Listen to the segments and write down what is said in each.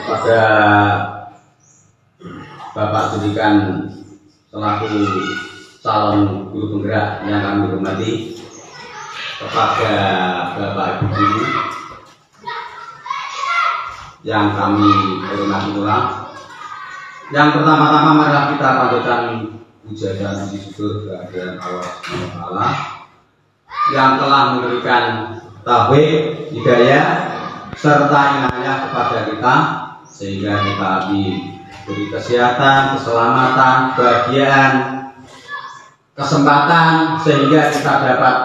Pada Bapak Judikan selaku calon guru penggerak yang kami hormati, kepada Bapak Ibu guru yang kami hormati pula. Yang pertama-tama marilah kita panjatkan puja dan puji syukur kehadirat Allah SWT yang telah memberikan taufik, hidayah serta inayah kepada kita sehingga kita diberi kesehatan, keselamatan, kebahagiaan, kesempatan sehingga kita dapat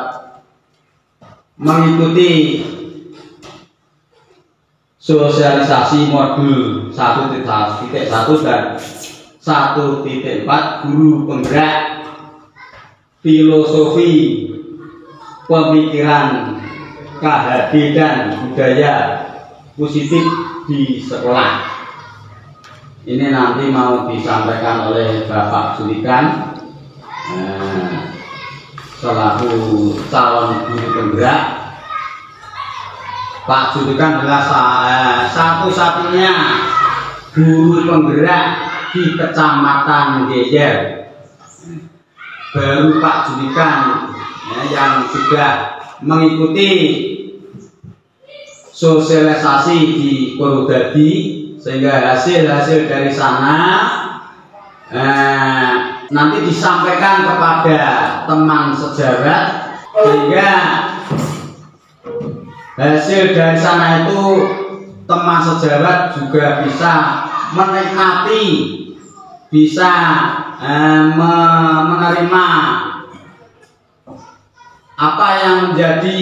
mengikuti sosialisasi modul 1.1 dan 1.4 guru penggerak filosofi pemikiran KHD dan budaya positif di sekolah. Ini nanti mau disampaikan oleh Bapak Judikan selaku calon guru penggerak. Pak Judikan adalah satu-satunya guru penggerak di Kecamatan Gejer. Baru Pak Judikan yang sudah mengikuti sosialisasi di Purwodadi sehingga hasil-hasil dari sana nanti disampaikan kepada teman sejawat sehingga hasil dari sana itu teman sejawat juga bisa menikmati, bisa menerima apa yang menjadi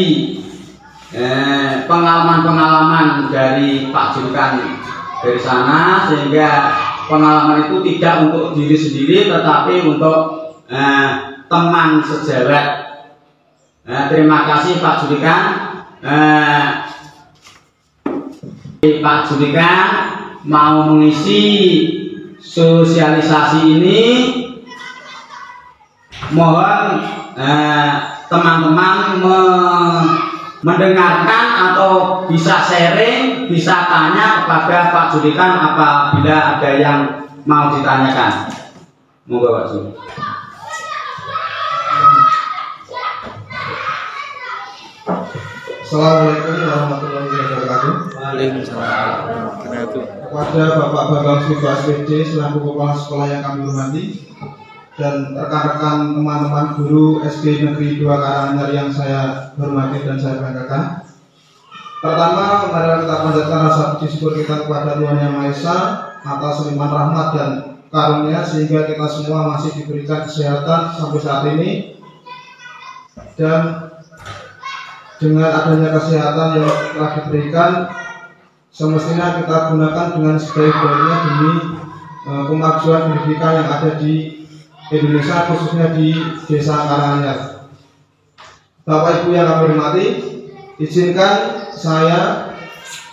pengalaman-pengalaman dari Pak Judikan dari sana, sehingga pengalaman itu tidak untuk diri sendiri tetapi untuk teman sejawat. Terima kasih Pak Judikan. Pak Judikan mau mengisi sosialisasi ini, mohon teman-teman mendengarkan atau bisa sharing, bisa tanya kepada Pak Judikan apabila ada yang mau ditanyakan. Monggo Pak Judikan. Assalamualaikum warahmatullahi wabarakatuh. Waalaikumsalam. Kepada Bapak Bambang Sriba SPD selaku Kepala Sekolah yang kami hormati dan rekan-rekan teman-teman guru SD Negeri 2 Karanganyar yang saya hormati dan saya banggakan. Pertama, mari kita panjatkan rasa puji syukur kita kepada Tuhan Yang Maha Esa atas limpahan rahmat dan karunia sehingga kita semua masih diberikan kesehatan sampai saat ini, dan dengan adanya kesehatan yang telah diberikan semestinya kita gunakan dengan sebaik-baiknya demi kemajuan pendidikan yang ada di Indonesia, khususnya di Desa Karanganyar. Bapak Ibu yang kami hormati, izinkan saya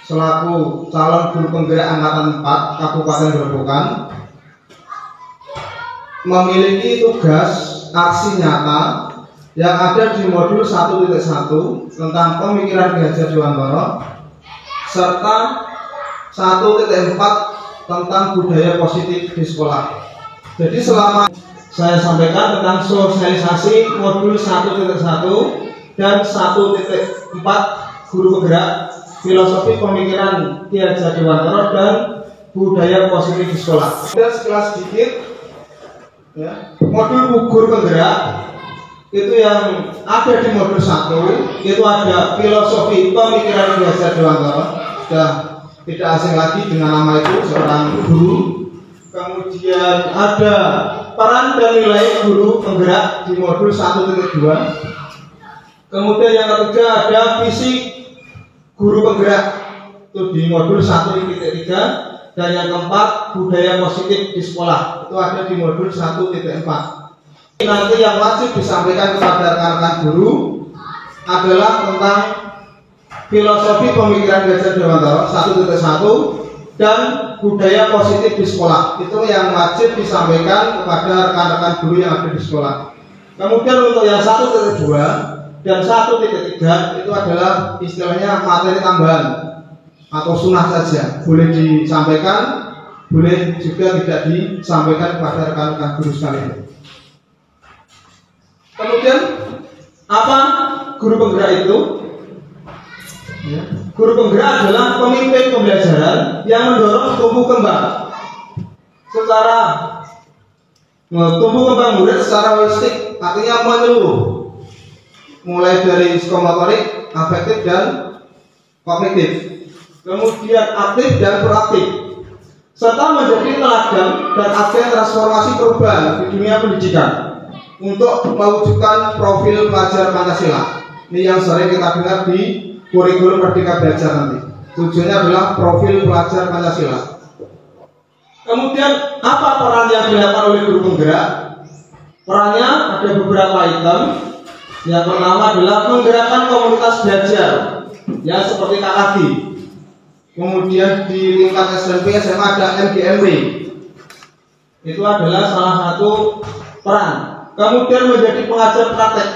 selaku calon guru penggerak angkatan 4 Kabupaten Grobogan memiliki tugas aksi nyata yang ada di modul 1.1 tentang pemikiran Ki Hajar Dewantara serta 1.4 tentang budaya positif di sekolah. Jadi selama saya sampaikan tentang sosialisasi modul 1.1 dan 1.4 guru penggerak filosofi pemikiran Ki Hajar Dewantara dan budaya positif di sekolah. Dan sekelas sedikit ya, modul guru penggerak itu yang ada di modul 1 itu ada filosofi pemikiran Ki Hajar Dewantara, sudah tidak asing lagi dengan nama itu, seorang guru. Kemudian ada peran dan nilai guru penggerak di modul 1.2. Kemudian yang ketiga ada visi guru penggerak itu di modul 1.3, dan yang keempat budaya positif di sekolah itu ada di modul 1.4. Nanti yang wajib disampaikan kepada rekan-rekan guru adalah tentang filosofi pemikiran Ki Hajar Dewantara 1.1 dan budaya positif di sekolah. Itu yang wajib disampaikan kepada rekan-rekan guru yang ada di sekolah. Kemudian untuk yang 1.2 dan 1.3 itu adalah istilahnya materi tambahan. atau sunnah saja, boleh disampaikan, boleh juga tidak disampaikan kepada rekan-rekan guru sekalian. Kemudian apa guru penggerak itu? Ya. Guru penggerak adalah pemimpin pembelajaran yang mendorong tumbuh kembang secara tumbuh kembang murid secara holistik, artinya menyeluruh, mulai dari psikomotorik, afektif dan kognitif, kemudian aktif dan proaktif, serta menjadi teladan dan agen transformasi perubahan di dunia pendidikan untuk mewujudkan profil pelajar Pancasila. Ini yang sering kita dengar di kurikulum Merdeka Belajar nanti. Tujuannya adalah profil pelajar Pancasila. Kemudian apa peran yang dilakukan oleh guru penggerak? Perannya ada beberapa item. Yang pertama adalah menggerakkan komunitas belajar, ya seperti KKG. Kemudian di tingkat SMP SMA ada MGMW. Itu adalah salah satu peran. Kemudian menjadi pengajar praktek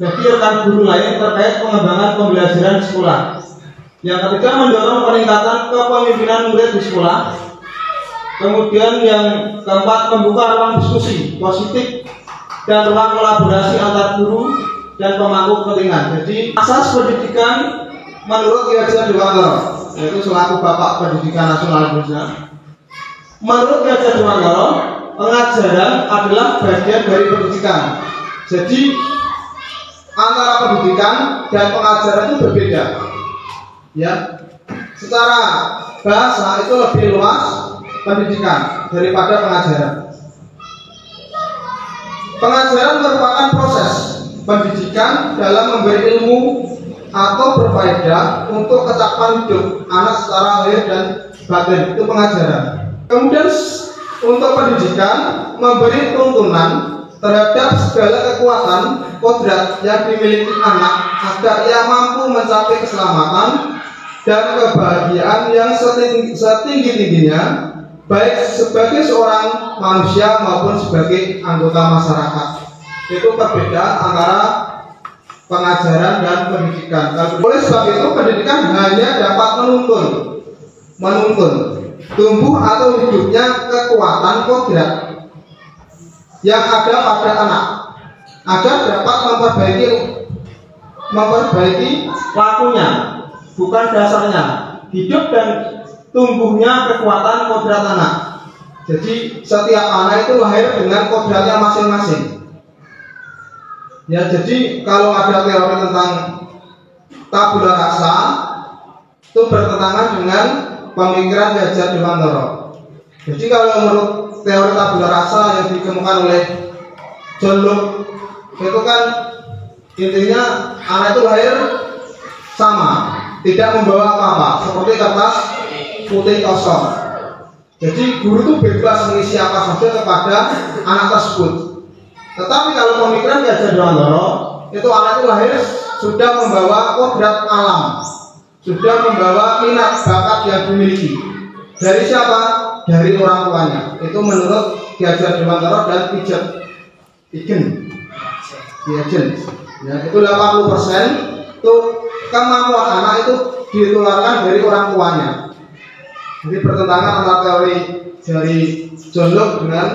bagi rekan guru lain terkait pengembangan pembelajaran di sekolah. Yang ketiga mendorong peningkatan kepemimpinan murid di sekolah. Kemudian yang keempat membuka ruang diskusi positif dan ruang kolaborasi antar guru dan pemangku kepentingan. Jadi asas pendidikan menurut Ki Hajar Dewantara, yaitu selaku Bapak Pendidikan Nasional Indonesia. Menurut Ki Hajar Dewantara, pengajaran adalah bagian dari pendidikan. Jadi antara pendidikan dan pengajaran itu berbeda. Ya, secara bahasa itu lebih luas pendidikan daripada pengajaran. Pengajaran merupakan proses pendidikan dalam memberi ilmu atau berfaedah untuk kecapan hidup anak secara lahir dan batin, itu pengajaran. Kemudian untuk pendidikan memberi tuntunan terhadap segala kekuatan kodrat yang dimiliki anak agar ia mampu mencapai keselamatan dan kebahagiaan yang setinggi-tingginya, baik sebagai seorang manusia maupun sebagai anggota masyarakat. Itu perbedaan antara pengajaran dan pendidikan. Oleh sebab itu pendidikan hanya dapat menuntun tumbuh atau hidupnya kekuatan kodrat yang ada pada anak agar dapat memperbaiki lakunya, bukan dasarnya, hidup dan tumbuhnya kekuatan kodrat anak. Jadi setiap anak itu lahir dengan kodratnya masing-masing. Ya, jadi kalau ada teori tentang tabula rasa itu bertentangan dengan pemikiran Ki Hajar Dewantara. Jadi kalau menurut teori tabula rasa yang dikemukakan oleh John Locke, itu kan intinya anak itu lahir sama, tidak membawa apa-apa, seperti kertas putih kosong. Jadi guru itu bebas mengisi apa saja kepada anak tersebut. Tetapi kalau pemikiran Ki Hajar Dewantara, itu anak itu lahir sudah membawa kodrat alam, sudah membawa minat bakat yang dimiliki. Dari siapa? Dari orang tuanya. Itu menurut Ki Hajar Dewantara dan Igen. Ya, itu 80% itu kemampuan anak itu ditularkan dari orang tuanya. Jadi bertentangan antara teori dari John Locke dengan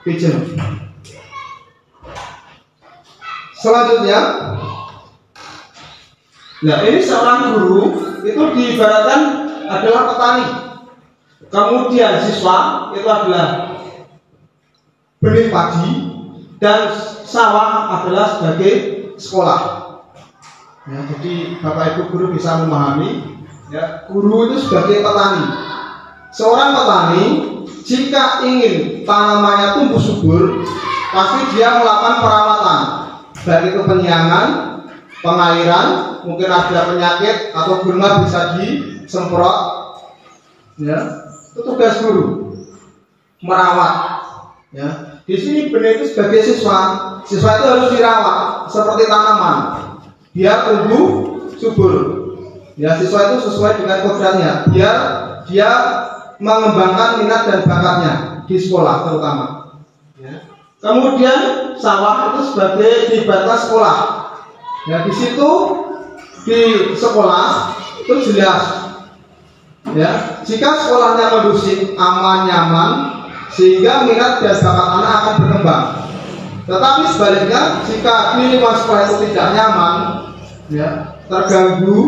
Igen. Selanjutnya, nah ini seorang guru itu diibaratkan adalah petani. Kemudian siswa itu adalah benih padi dan sawah adalah sebagai sekolah. Ya, jadi Bapak Ibu guru bisa memahami, ya, guru itu sebagai petani. Seorang petani jika ingin tanamannya tumbuh subur, pasti dia melakukan perawatan, baik itu penyiangan, pengairan, mungkin ada penyakit atau guna bisa disemprot. Ya, itu tugas guru, merawat. Ya, di sini benih itu sebagai siswa itu harus dirawat seperti tanaman, biar tumbuh subur. Ya, siswa itu sesuai dengan kodratnya, biar dia mengembangkan minat dan bakatnya di sekolah terutama. Ya. Kemudian sawah itu sebagai dibatas sekolah. Ya, di situ di sekolah itu jelas Ya, jika sekolahnya kondusif, aman, nyaman, sehingga minat dan bakat anak akan berkembang. Tetapi sebaliknya, jika di lingkungan sekolah itu tidak nyaman, ya, terganggu,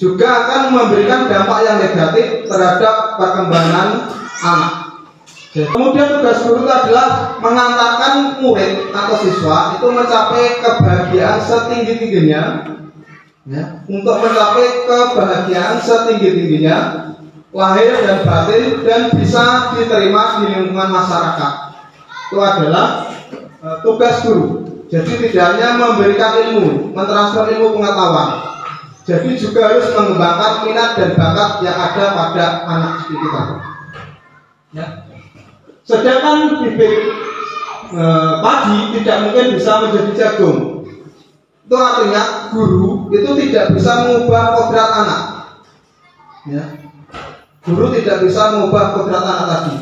juga akan memberikan dampak yang negatif terhadap perkembangan anak. Kemudian tugas guru adalah mengantarkan murid atau siswa itu mencapai kebahagiaan setinggi-tingginya, ya, untuk mencapai kebahagiaan setinggi-tingginya, lahir dan batin, dan bisa diterima di lingkungan masyarakat. Itu adalah tugas guru. Jadi tidak hanya memberikan ilmu, mentransfer ilmu pengetahuan, jadi juga harus mengembangkan minat dan bakat yang ada pada anak didik kita. Ya. Sedangkan bibit padi tidak mungkin bisa menjadi jagung. Itu artinya guru itu tidak bisa mengubah kodrat anak. Ya. Guru tidak bisa mengubah kodrat anak tadi.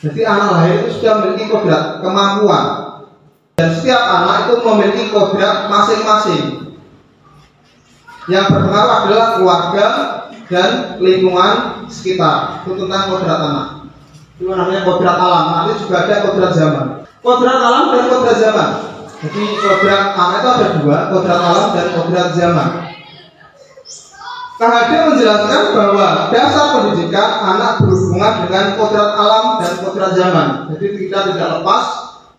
Jadi anak lahir itu sudah memiliki kodrat, kemampuan. Dan setiap anak itu memiliki kodrat masing-masing. Yang berpengaruh adalah keluarga dan lingkungan sekitar. Itu tentang kodrat anak. Itu namanya kodrat alam. Nanti juga ada kodrat zaman. Kodrat alam dan kodrat zaman. Jadi kodrat anak itu ada dua, kodrat alam dan kodrat zaman. KHD menjelaskan bahwa dasar pendidikan anak berhubungan dengan kodrat alam dan kodrat zaman. Jadi kita tidak lepas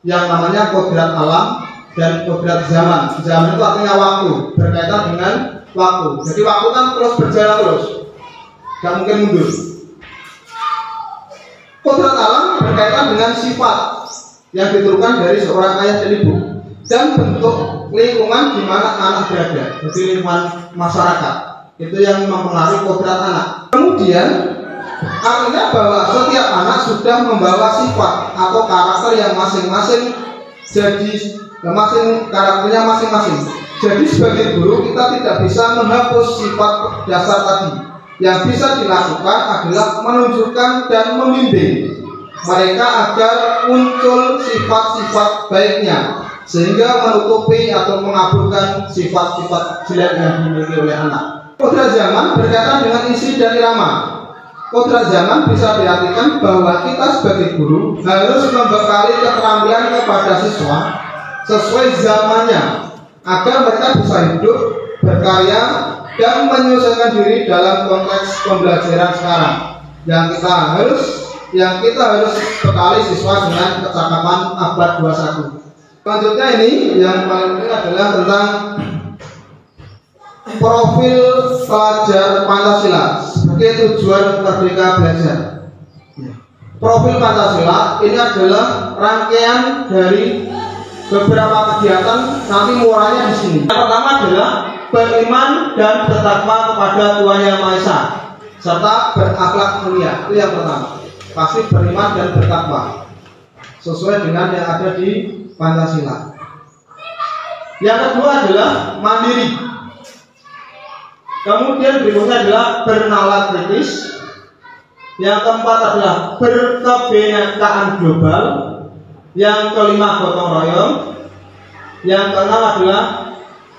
yang namanya kodrat alam dan kodrat zaman. Zaman itu artinya waktu, berkaitan dengan waktu. Jadi waktu kan terus berjalan terus, tidak mungkin mundur. Kodrat alam berkaitan dengan sifat yang diturunkan dari seorang ayah dan ibu, dan bentuk lingkungan di mana anak berada. Jadi lingkungan masyarakat itu yang mempengaruhi kodrat anak. Kemudian artinya bahwa setiap anak sudah membawa sifat atau karakter yang masing-masing, jadi karakternya masing-masing. Jadi sebagai guru kita tidak bisa menghapus sifat dasar tadi. Yang bisa dilakukan adalah menunjukkan dan membimbing mereka agar muncul sifat-sifat baiknya, sehingga menutupi atau mengaburkan sifat-sifat jelek yang dimiliki oleh anak. Kodrat zaman berkaitan dengan isi dan irama. Kodrat zaman bisa diartikan bahwa kita sebagai guru harus membekali keterampilan kepada siswa sesuai zamannya, agar mereka bisa hidup, berkarya, dan menyelesaikan diri dalam konteks pembelajaran sekarang. Yang kita harus bekali siswa dengan kecakapan abad 21. Selanjutnya ini yang paling penting adalah tentang profil pelajar Pancasila sebagai tujuan merdeka belajar. Profil Pancasila ini adalah rangkaian dari beberapa kegiatan, nanti muaranya di sini. Yang pertama adalah beriman dan bertakwa kepada Tuhan Yang Maha Esa serta berakhlak mulia. Itu yang pertama. Pasti beriman dan bertakwa sesuai dengan yang ada di Pancasila. Yang kedua adalah mandiri. Kemudian berikutnya adalah bernalar kritis. Yang keempat adalah berkebinekaan global. Yang kelima gotong royong. Yang keenam adalah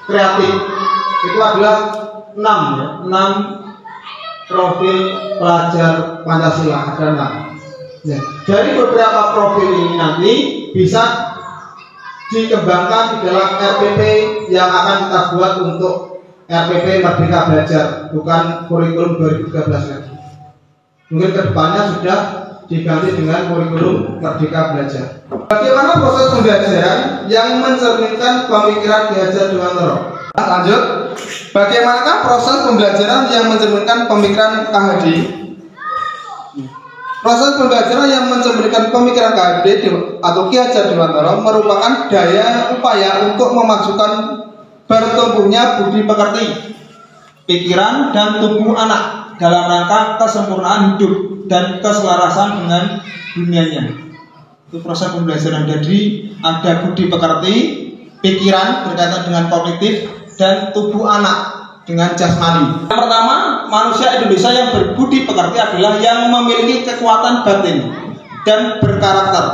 kreatif. Itu adalah 6 profil pelajar Pancasila, ada 6. Ya. Dari beberapa profil ini nanti bisa dikembangkan di dalam RPP yang akan kita buat untuk RPP Merdeka Belajar, bukan kurikulum 2013 lagi. Mungkin kedepannya sudah diganti dengan kurikulum Merdeka Belajar. Bagaimana proses pembelajaran yang mencerminkan pemikiran Ki Hajar Dewantara? Lanjut, bagaimanakah proses pembelajaran yang mencerminkan pemikiran KHD? Proses pembelajaran yang mencerminkan pemikiran KHD atau Ki Hajar Dewantara merupakan daya upaya untuk memajukan bertumbuhnya budi pekerti, pikiran dan tubuh anak dalam rangka kesempurnaan hidup dan keselarasan dengan dunianya. Itu proses pembelajaran. Jadi ada budi pekerti, pikiran berkaitan dengan kognitif, dan tubuh anak dengan jasmani. Yang pertama, manusia Indonesia yang berbudi pekerti adalah yang memiliki kekuatan batin dan berkarakter.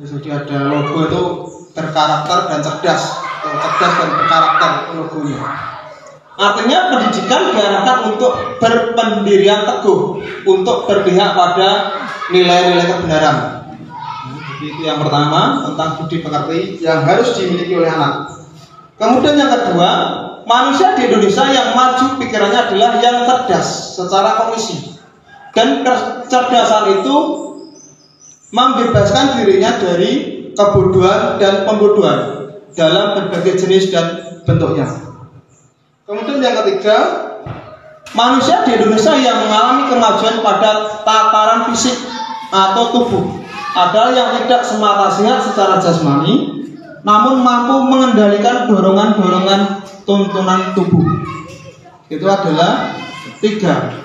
Jadi ada logo itu berkarakter dan cerdas, cerdas dan berkarakter logonya. Artinya pendidikan diarahkan untuk berpendirian teguh, untuk berpihak pada nilai-nilai kebenaran. Jadi itu yang pertama tentang budi pekerti yang harus dimiliki oleh anak. Kemudian yang kedua, manusia di Indonesia yang maju pikirannya adalah yang cerdas secara kognisi. Dan kecerdasan itu membebaskan dirinya dari kebodohan dan pembodohan dalam berbagai jenis dan bentuknya. Kemudian yang ketiga, manusia di Indonesia yang mengalami kemajuan pada tataran fisik atau tubuh adalah yang tidak semata sehat secara jasmani, namun mampu mengendalikan dorongan-dorongan tuntunan tubuh. Itu adalah tiga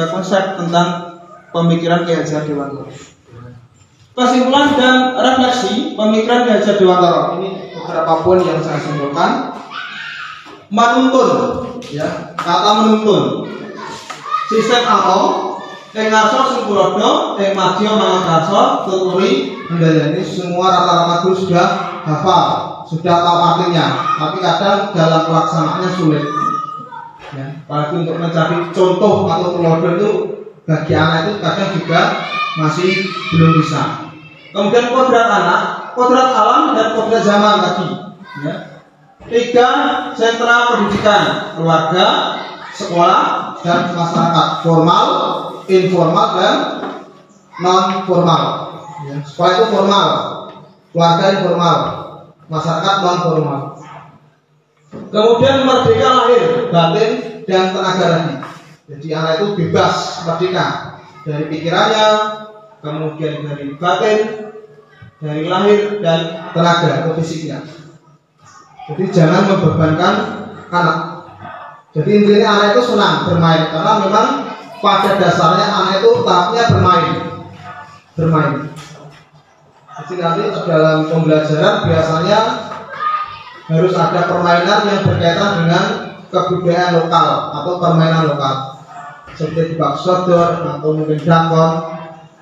konsep tentang pemikiran Ki Hajar Dewantara. Kesimpulan dan refleksi pemikiran Ki Hajar Dewantara, ini beberapa poin yang saya simpulkan. Menuntun, ya, kata menuntun. Sistem AO, ing ngarsa sing purodo, ing madya mangarsa, tuturi mendayani, semua rata-rata guru sudah hafal, sudah tahu artinya, tapi kadang dalam pelaksanaannya sulit. Ya, apalagi untuk mencari contoh atau teladan itu bagi anak itu kadang juga masih belum bisa. Kemudian kodrat anak, kodrat alam dan kodrat zaman tadi. Ya. 3 sentra pendidikan, keluarga, sekolah, dan masyarakat, formal, informal, dan non formal. Ya. Sekolah itu formal, keluarga informal, masyarakat non formal. Kemudian merdeka lahir, batin, dan tenaga lagi. Jadi anak itu bebas, merdeka dari pikirannya, kemudian dari batin, dari lahir dan tenaga atau fisiknya. Jadi jangan membebankan anak. Jadi intinya anak itu senang bermain, karena memang pada dasarnya anak itu tahapnya bermain. Jadi nanti dalam pembelajaran biasanya harus ada permainan yang berkaitan dengan kebudayaan lokal atau permainan lokal, seperti tebak sodor atau mungkin dakon.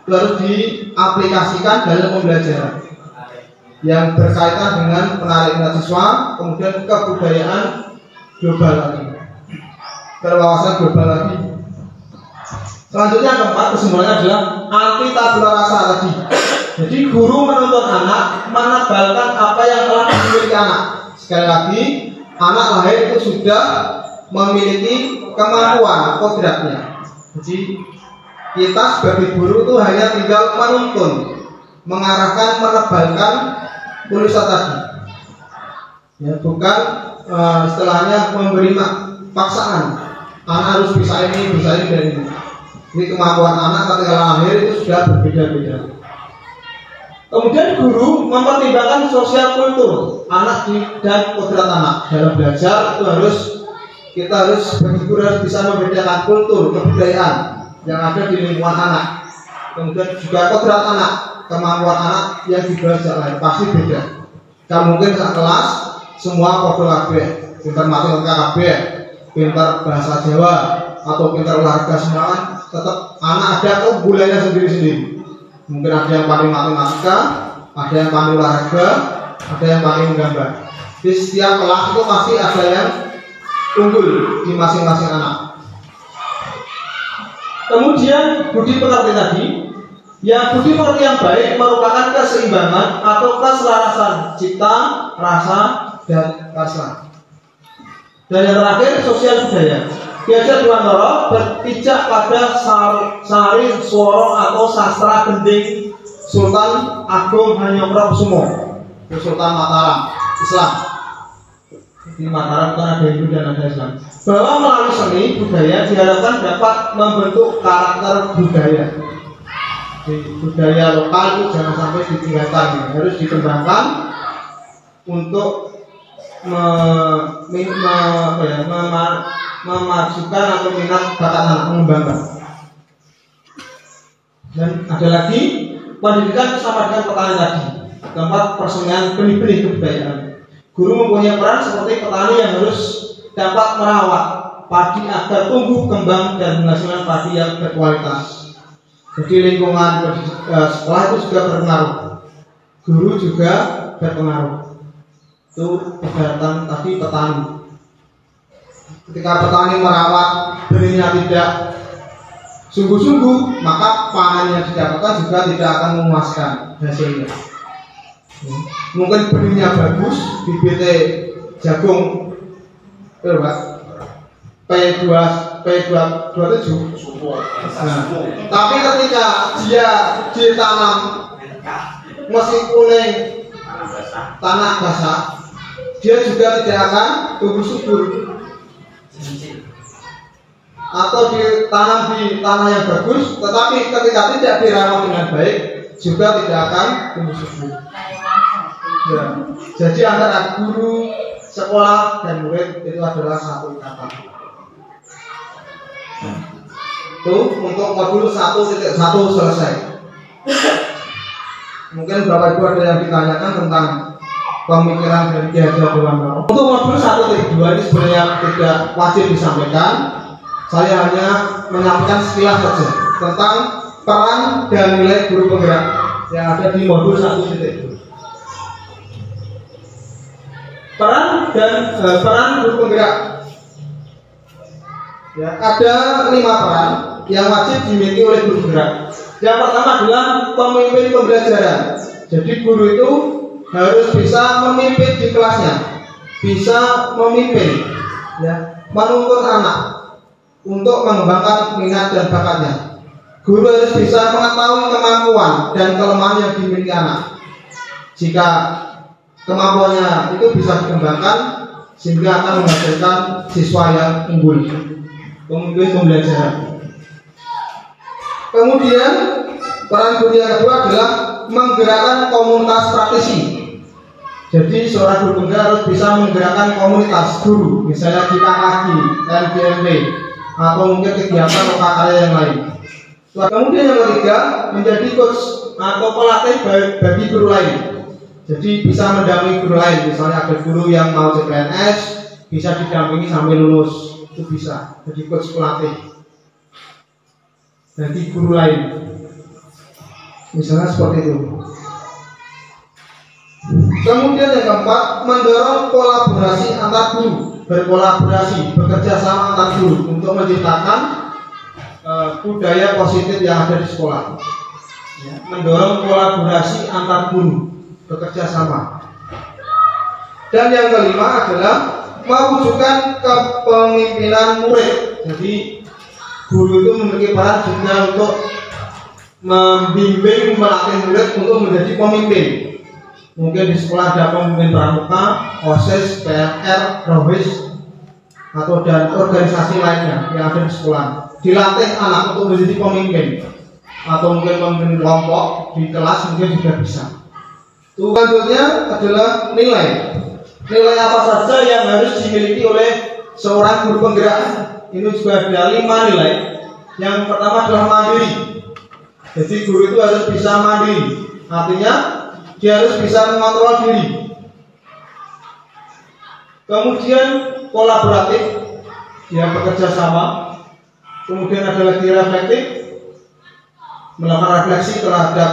Itu harus diaplikasikan dalam pembelajaran yang berkaitan dengan penarik minat siswa, kemudian kebudayaan global lagi, berwawasan global lagi. Selanjutnya keempat, kesimpulannya adalah anti tabula rasa tadi. Jadi guru menuntut anak menebalkan apa yang telah dimiliki anak. Sekali lagi, anak lahir itu sudah memiliki kemampuan kodratnya. Jadi kita sebagai guru itu hanya tinggal menuntun, mengarahkan, menebalkan tulisan tadi. Ya, bukan istilahnya memberi paksaan. Anak harus bisa ini dan ini. Ini kemampuan anak ketika lahir itu sudah berbeda-beda. Kemudian guru mempertimbangkan sosial kultur anak dan kodrat anak. Dalam belajar itu kita harus sebagai guru harus bisa membedakan kultur, kebudayaan yang ada di lingkungan anak. Kemudian juga kodrat anak, kemampuan anak yang dibelajar lain pasti beda. Tidak mungkin saat kelas semua podo kabeh, pintar matematika kabeh, pintar bahasa Jawa atau pintar olahraga semua, tetap anak ada keunggulannya sendiri-sendiri. Mungkin ada yang pandai matematika, ada yang pandai olahraga, ada yang pandai menggambar. Di setiap kelas itu pasti ada yang unggul di masing-masing anak. Kemudian budi pekerti tadi, yang budi pekerti yang baik merupakan keseimbangan atau keselarasan cipta, rasa, dan rasa. Dan yang terakhir, sosial budaya. Ki Hajar Dewantara berpijak pada sari swara atau sastra gending Sultan Agung Hanyokrokusumo, Sultan Mataram, Islam. Di Mataram kan ada Hindu dan ada Islam. Bahwa melalui seni budaya diharapkan dapat membentuk karakter budaya. Budaya lokal itu jangan sampai ditinggalkan, harus dikembangkan untuk memajukan atau minat bakat anak, mengembangkan. Dan ada lagi pendidikan sama dengan petani tadi, tempat persenian benih-benih kebudayaan. Guru mempunyai peran seperti petani yang harus dapat merawat padi agar tumbuh kembang dan menghasilkan padi yang berkualitas. Jadi lingkungan sekolah itu juga berpengaruh, guru juga berpengaruh. Itu kegiatan tadi petani. Ketika petani merawat benihnya tidak sungguh-sungguh, maka panen yang didapatkan juga tidak akan memuaskan hasilnya. Mungkin benihnya bagus, bibit jagung P227. Nah, tapi ketika dia ditanam mesin kuning tanah basah, dia juga tidak akan tumbuh subur. Atau ditanam di tanah yang bagus, tetapi ketika tidak dirawat dengan baik, juga tidak akan tumbuh subur. Ya. Jadi antara guru, sekolah, dan murid itu adalah satu ikatan. Itu untuk modul 1.1 selesai. Mungkin Bapak Ibu ada yang ditanyakan tentang pemikiran dari Ki Hajar Dewantara. Untuk modul 1.2 ini sebenarnya tidak wajib disampaikan. Saya hanya menyampaikan sekilas saja tentang peran dan nilai guru penggerak yang ada di modul 1.2. Peran guru penggerak. Ya, ada 5 peran yang wajib dimiliki oleh guru penggerak. Yang pertama adalah pemimpin pembelajaran. Jadi guru itu harus bisa memimpin di kelasnya, bisa memimpin, ya, menuntun anak untuk mengembangkan minat dan bakatnya. Guru harus bisa mengetahui kemampuan dan kelemahan yang dimiliki anak. Jika kemampuannya itu bisa dikembangkan, sehingga akan menghasilkan siswa yang unggul. Pemimpin pembelajaran. Kemudian peran guru yang kedua adalah menggerakkan komunitas praktisi. Jadi seorang guru penggerak harus bisa menggerakkan komunitas guru, misalnya di KKG, MGMP, atau mungkin kegiatan lokal karya yang lain. Kemudian yang ketiga, menjadi coach atau pelatih bagi guru lain. Jadi bisa mendampingi guru lain, misalnya ada guru yang mau CPNS, bisa didampingi sampai lulus, itu bisa. Jadi coach pelatih bagi guru lain, misalnya seperti itu. Kemudian yang keempat, mendorong kolaborasi antar guru, berkolaborasi, bekerja sama antar guru untuk menciptakan budaya positif yang ada di sekolah. Ya, mendorong kolaborasi antar guru, bekerja sama. Dan yang kelima adalah mewujudkan kepemimpinan murid. Jadi guru itu memiliki peran juga untuk membimbing, melatih murid untuk menjadi pemimpin. Mungkin di sekolah ada pemimpin pramuka, OSIS, PMR, ROWIS, atau dan organisasi lainnya yang ada di sekolah. Dilatih anak untuk menjadi pemimpin, atau mungkin pemimpin kelompok di kelas mungkin juga bisa. Selanjutnya adalah nilai. Nilai apa saja yang harus dimiliki oleh seorang guru penggerak? Ini juga ada 5 nilai. Yang pertama adalah mandiri. Jadi guru itu harus bisa mandiri. Artinya dia harus bisa mengontrol diri. Kemudian kolaboratif, dia bekerja sama. Kemudian ada lagi reflektif, melakukan refleksi terhadap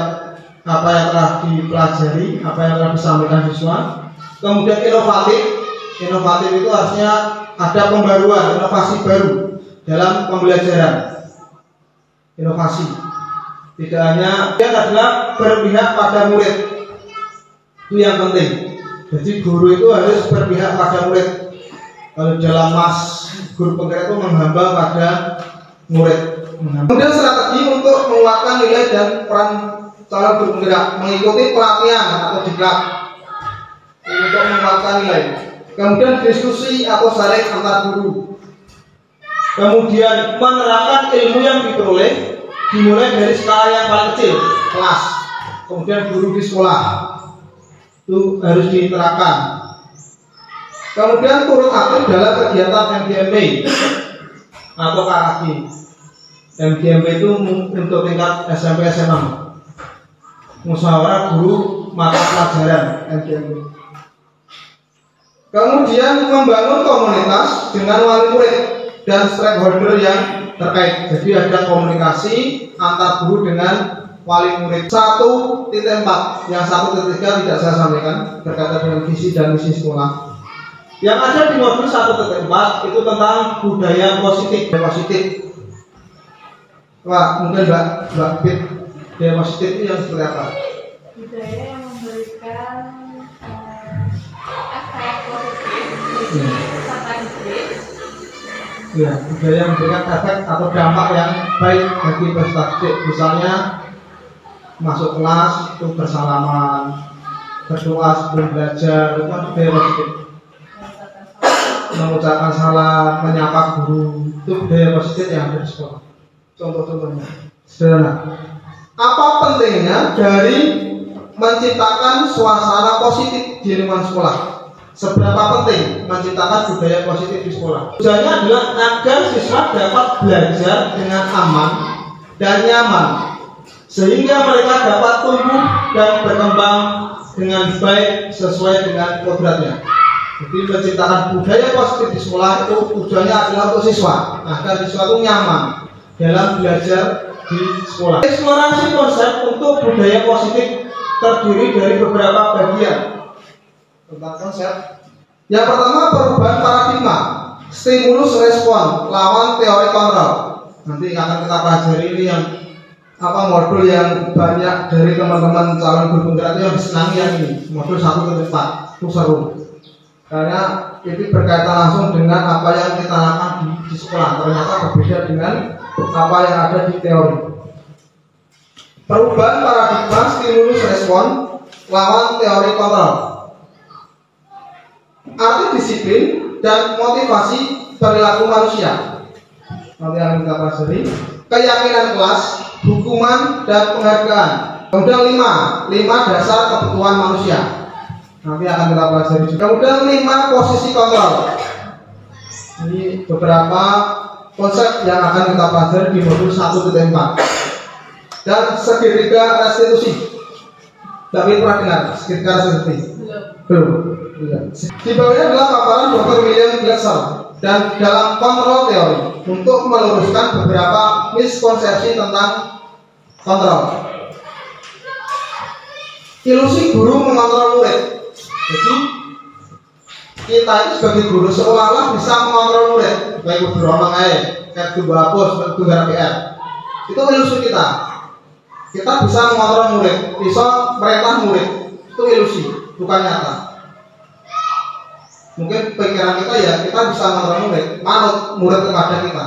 apa yang telah dipelajari, apa yang telah disampaikan siswa. Kemudian inovatif. Inovatif itu artinya ada pembaruan, inovasi baru dalam pembelajaran. Inovasi. Tidak hanya dia adalah berpihak pada murid. Itu yang penting. Jadi guru itu harus berpihak pada murid. Kalau dalam guru penggerak itu menghamba pada murid. Kemudian strategi untuk menguatkan nilai dan peran calon guru penggerak, mengikuti pelatihan atau diklat untuk menguatkan nilai. Kemudian diskusi atau sharing antar guru. Kemudian menerapkan ilmu yang diperoleh dimulai dari skala yang paling kecil, kelas. Kemudian guru di sekolah itu harus diterapkan. Kemudian turut aktif dalam kegiatan MGMP atau KKG. MGMP itu untuk tingkat SMP SMA. Musyawarah guru mata pelajaran MGMP. Kemudian membangun komunitas dengan wali murid dan stakeholder yang terkait. Jadi ada komunikasi antar guru dengan wali murid. 1.4, yang 1.3 tidak saya sampaikan berkaitan dengan visi dan misi sekolah. Yang ada di modul 1.4 itu tentang budaya positif. Wah, mungkin Mbak Bit, budaya positif itu yang seperti apa? Budaya yang memberikan efek positif, serta disiplin. Ya, budaya yang memberikan efek atau dampak yang baik bagi peserta didik. Misalnya masuk kelas itu bersalaman, berdoa sebelum belajar, itu kan budaya positif. Mengucapkan salam, menyapa guru, itu budaya positif yang ada di sekolah. Contoh-contohnya sederhana. Apa pentingnya dari menciptakan suasana positif di lingkungan sekolah? Seberapa penting menciptakan budaya positif di sekolah? Tujuannya adalah agar siswa dapat belajar dengan aman dan nyaman, sehingga mereka dapat tumbuh dan berkembang dengan baik sesuai dengan kodratnya. Jadi menciptakan budaya positif di sekolah itu tujuannya adalah untuk siswa, agar siswa itu nyaman dalam belajar di sekolah. Eksplorasi konsep untuk budaya positif terdiri dari beberapa bagian tentang konsep. Yang pertama, perubahan paradigma, stimulus respon lawan teori kontrol. Nanti akan kita pelajari ini yang modul yang banyak dari teman-teman calon guru penggerak yang disenangi yang ini, modul 1.4. Itu seru karena ini berkaitan langsung dengan apa yang kita lakukan di sekolah. Ternyata berbeda dengan apa yang ada di teori. Perubahan paradigma, stimulus respon lawan teori kontrol. Arti disiplin dan motivasi perilaku manusia. Nanti akan kita pelajari. Keyakinan kelas, hukuman dan penghargaan. Kemudian 5 dasar kebutuhan manusia. Nanti akan kita pelajari juga. Kemudian 5 posisi kontrol. Ini beberapa konsep yang akan kita pelajari di modul 1.4. Dan segitiga restitusi. Tapi pernah dengar segitiga restitusi? Belum. Di bawahnya adalah paparan Dr. William Glasser dan dalam kontrol teori untuk meluruskan beberapa miskonsepsi tentang kontrol. Ilusi guru mengontrol murid. Jadi kita itu sebagai guru seolah-olah bisa mengontrol murid, baik guru omong kayak guru hapus, guru PR. Itu ilusi kita. Kita bisa mengontrol murid, bisa merintah murid. Itu ilusi, bukan nyata. Mungkin pikiran kita ya kita bisa mengontrol murid, manut murid kepada kita.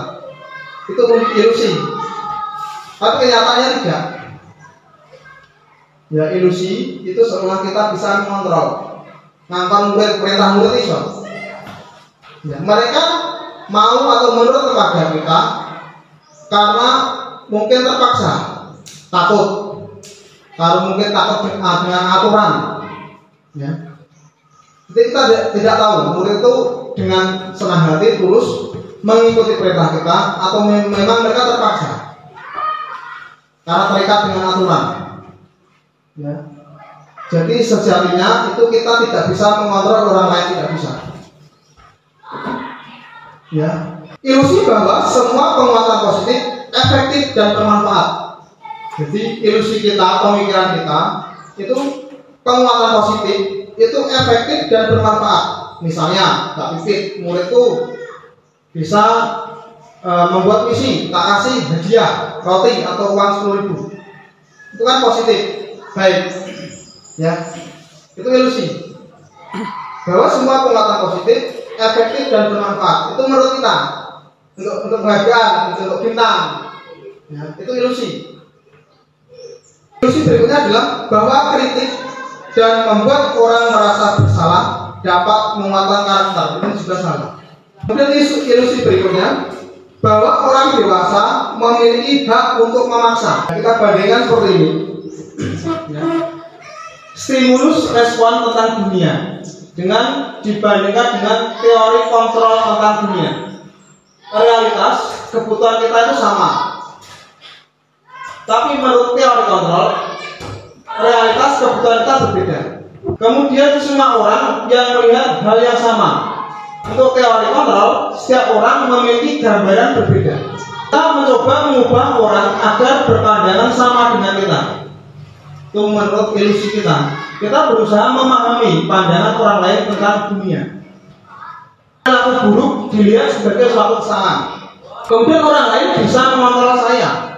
Itu ilusi. Tapi kenyataannya tidak. Ya ilusi itu seolah kita bisa mengontrol. Ngangkon murid, perintah murid itu. Ya, mereka mau atau menurut kepada kita karena mungkin terpaksa, takut. Kalau mungkin takut dengan aturan. Ya. Jadi kita tidak tahu murid itu dengan senang hati tulus mengikuti perintah kita atau memang mereka terpaksa karena terikat dengan aturan. Ya. Jadi sejatinya itu kita tidak bisa mengontrol orang lain, tidak bisa. Ya. Ilusi bahwa semua penguatan positif efektif dan bermanfaat. Jadi ilusi kita, pemikiran kita itu penguatan positif itu efektif dan bermanfaat. Misalnya, Mbak Pipit, muridku bisa membuat misi, tak kasih hadiah, roti atau uang 10.000. Itu kan positif, baik. Ya, itu ilusi. Bahwa semua penguatan positif efektif dan bermanfaat. Itu menurut kita untuk penghargaan, untuk bintang. Ya, itu ilusi. Ilusi berikutnya adalah bahwa kritik dan membuat orang merasa bersalah dapat menguatkan karakter. Ini juga salah. Kemudian ilusi berikutnya bahwa orang dewasa memiliki hak untuk memaksa. Kita bandingkan seperti ini. Ya. Stimulus respon tentang dunia dengan dibandingkan dengan teori kontrol tentang dunia. Realitas kebutuhan kita itu sama. Tapi menurut teori kontrol, realitas kebutuhan kita berbeda. Kemudian semua orang yang melihat hal yang sama. Untuk teori kontrol, setiap orang memiliki gambaran berbeda. Kita mencoba mengubah orang agar berpandangan sama dengan kita. Itu menurut ilusi kita. Kita berusaha memahami pandangan orang lain tentang dunia. Perilaku buruk dilihat sebagai suatu kesalahan. Kemudian orang lain bisa mengontrol saya,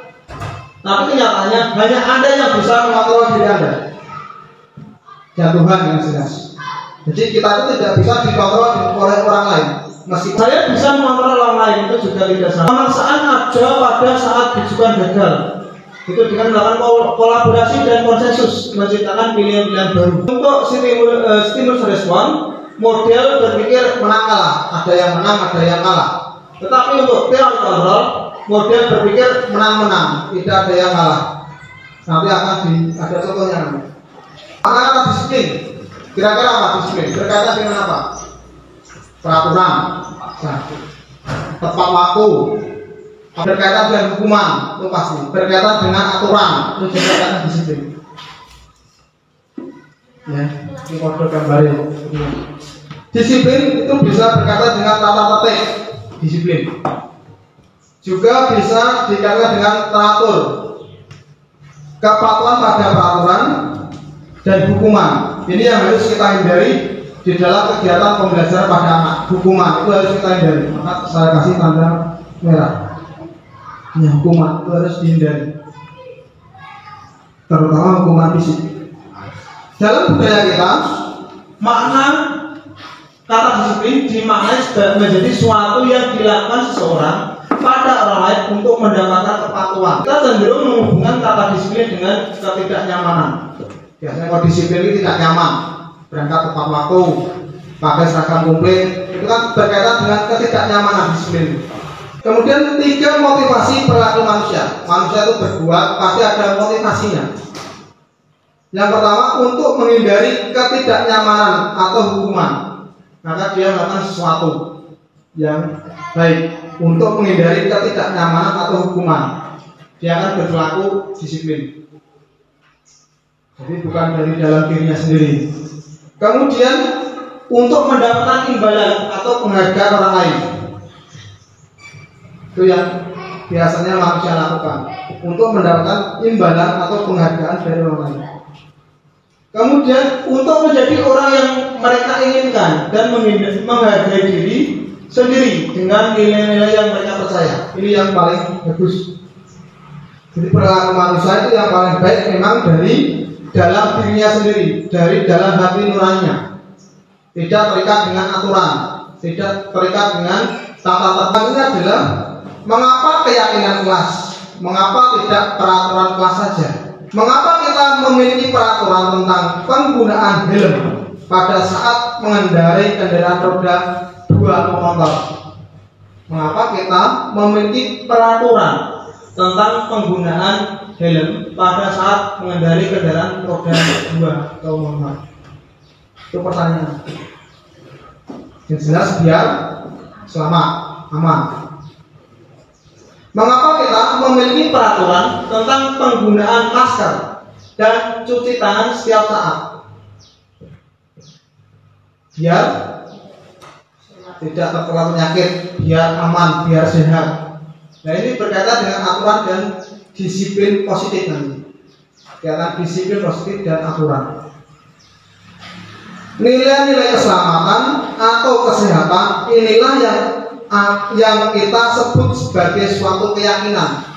tapi kenyataannya hanya Anda yang bisa mengontrol diri Anda. Dan Tuhan yang jelas. Jadi kita itu tidak bisa dikontrol oleh orang lain. Meskipun saya bisa mengontrol orang lain, itu juga tidak salah. Pemaksaan ada pada saat bijukan gagal. Itu dengan melakukan kolaborasi dan konsensus, menciptakan pilihan-pilihan baru. Untuk stimulus respon, model berpikir menang kalah. Ada yang menang, ada yang kalah. Tetapi untuk teori kontrol, model berpikir menang-menang, tidak ada yang kalah. Nanti akan ada contohnya. Kata disiplin, kira-kira apa disiplin? Berkaitan dengan apa? Peraturan, tepat waktu, berkaitan dengan hukuman, itu pasti. Berkaitan dengan aturan, itu juga kata disiplin. Ya, ini kode gambarnya. Disiplin itu bisa berkaitan dengan tata tertib, disiplin. Juga bisa dikatakan dengan teratur, kepatuhan pada peraturan dan hukuman. Ini yang harus kita hindari di dalam kegiatan pembelajaran pada anak. Hukuman itu harus kita hindari. Maka saya kasih tanda merah. Ya, hukuman itu harus dihindari, terutama hukuman fisik. Dalam budaya kita, makna kata disiplin dimaknai menjadi suatu yang dilakukan seseorang pada orang lain untuk mendapatkan kepatuhan. Kita cenderung menghubungkan kata disiplin dengan ketidaknyamanan. Biasanya kalau disiplin ini tidak nyaman, berangkat tepat waktu, pakai seragam komplit, itu kan berkaitan dengan ketidaknyamanan disiplin. Kemudian 3 motivasi perilaku manusia. Manusia itu berbuat pasti ada motivasinya. Yang pertama, untuk menghindari ketidaknyamanan atau hukuman, maka dia melakukan sesuatu yang baik untuk menghindari ketidaknyamanan atau hukuman. Dia akan berperilaku disiplin. Jadi bukan dari dalam dirinya sendiri. Kemudian untuk mendapatkan imbalan atau penghargaan orang lain, itu yang biasanya manusia lakukan, untuk mendapatkan imbalan atau penghargaan dari orang lain. Kemudian untuk menjadi orang yang mereka inginkan dan menghargai diri sendiri dengan nilai-nilai yang mereka percaya. Ini yang paling bagus. Jadi perilaku manusia itu yang paling baik memang dari dalam dirinya sendiri, dari dalam hati nuraninya, tidak terikat dengan aturan, tidak terikat dengan tata tertib. Ini adalah mengapa keyakinan kelas, mengapa tidak peraturan kelas saja, mengapa kita memiliki peraturan tentang penggunaan helm pada saat mengendarai kendaraan roda 2 atau motor. Mengapa kita memiliki peraturan tentang penggunaan helm pada saat mengendarai kendaraan roda 2 atau motor? Itu pertanyaan. Yang jelas biar selamat, aman. Mengapa kita memiliki peraturan tentang penggunaan masker dan cuci tangan setiap saat? Biar tidak tertular penyakit, biar aman, biar sehat. Nah, ini berkaitan dengan aturan dan disiplin positif nanti. Berkaitan disiplin positif dan aturan. Nilai-nilai keselamatan atau kesehatan inilah yang kita sebut sebagai suatu keyakinan.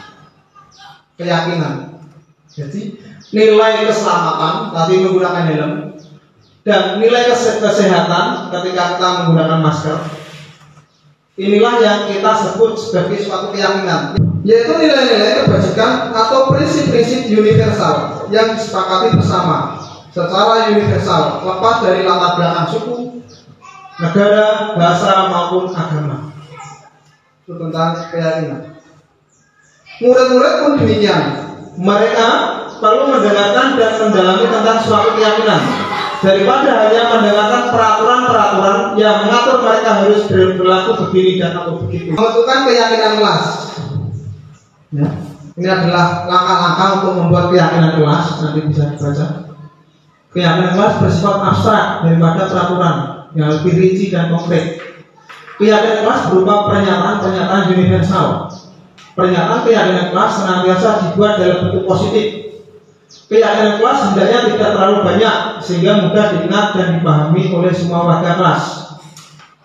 Jadi nilai keselamatan tadi menggunakan helm dan nilai kesehatan ketika kita menggunakan masker, inilah yang kita sebut sebagai suatu keyakinan, yaitu nilai-nilai kebajikan atau prinsip-prinsip universal yang disepakati bersama secara universal, lepas dari latar belakang suku, negara, bahasa maupun agama. Itu tentang keyakinan. Murid-murid pun demikian. Mereka perlu mendengarkan dan mendalami tentang suatu keyakinan daripada hanya mendengarkan peraturan-peraturan yang mengatur mereka harus berlaku begini dan atau begitu. Menentukan keyakinan kelas. Ya. Ini adalah langkah-langkah untuk membuat keyakinan kelas. Nanti bisa dibaca. Keyakinan kelas bersifat abstrak daripada peraturan yang lebih rinci dan konkret. Keyakinan kelas berupa pernyataan-pernyataan universal. Pernyataan keyakinan kelas senantiasa dibuat dalam bentuk positif. Keyakinan kelas hendaknya tidak terlalu banyak sehingga mudah diingat dan dipahami oleh semua warga kelas.